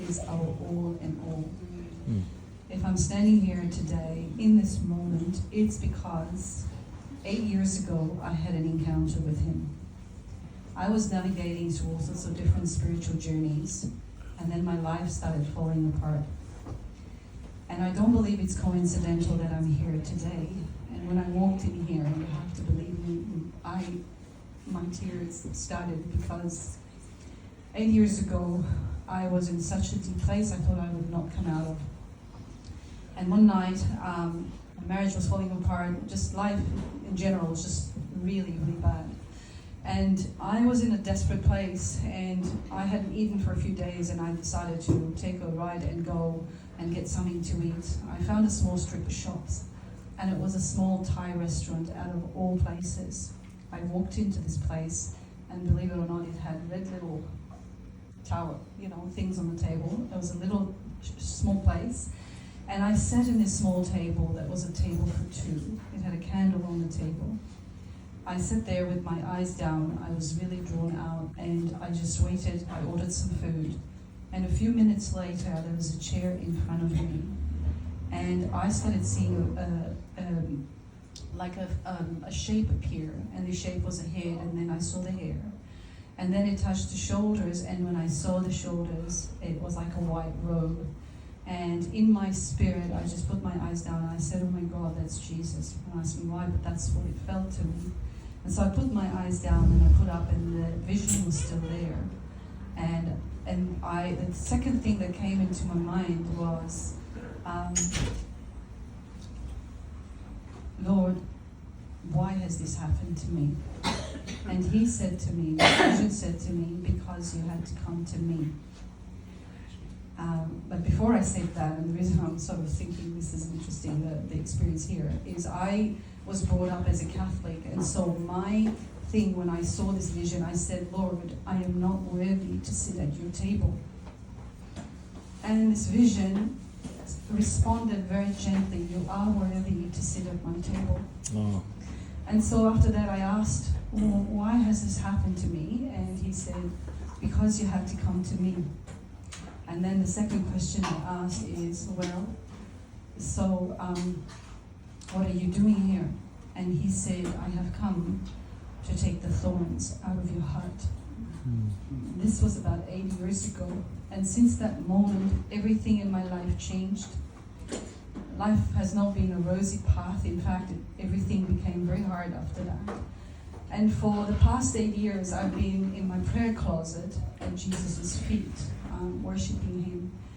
is our all in all. If I'm standing here today in this moment, it's because 8 years ago I had an encounter with him. I was navigating through all sorts of different spiritual journeys, and then my life started falling apart. And I don't believe it's coincidental that I'm here today. And when I walked in here, you have to believe me, my tears started because 8 years ago I was in such a deep place I thought I would not come out of. And one night, my marriage was falling apart, just life in general was just really, really bad. And I was in a desperate place, and I hadn't eaten for a few days, and I decided to take a ride and go and get something to eat. I found a small strip of shops, and it was a small Thai restaurant out of all places. I walked into this place, and believe it or not, it had red little tower, things on the table. It was a little small place. And I sat in this small table that was a table for two. It had a candle on the table. I sat there with my eyes down. I was really drawn out, and I just waited. I ordered some food. And a few minutes later, there was a chair in front of me. And I started seeing a shape appear, and the shape was a head, and then I saw the hair. And then it touched the shoulders, and when I saw the shoulders, it was like a white robe. And in my spirit, I just put my eyes down, and I said, oh my God, that's Jesus. And asked me why, but that's what it felt to me. And so I put my eyes down, and I put up, and the vision was still there. And the second thing that came into my mind was, Lord, why has this happened to me? And he said to me, the vision said to me, because you had to come to me. But before I said that, and the reason I'm sort of thinking this is interesting, the experience here, is I was brought up as a Catholic, and so my thing when I saw this vision, I said, Lord, I am not worthy to sit at your table. And this vision responded very gently, you are worthy to sit at my table. Oh. And so after that I asked, well, why has this happened to me? And he said, because you had to come to me. And then the second question I asked is, well, so what are you doing here? And he said, I have come to take the thorns out of your heart. This was about 8 years ago. And since that moment, everything in my life changed. Life has not been a rosy path. In fact, everything became very hard after that. And for the past 8 years, I've been in my prayer closet at Jesus' feet, worshiping him.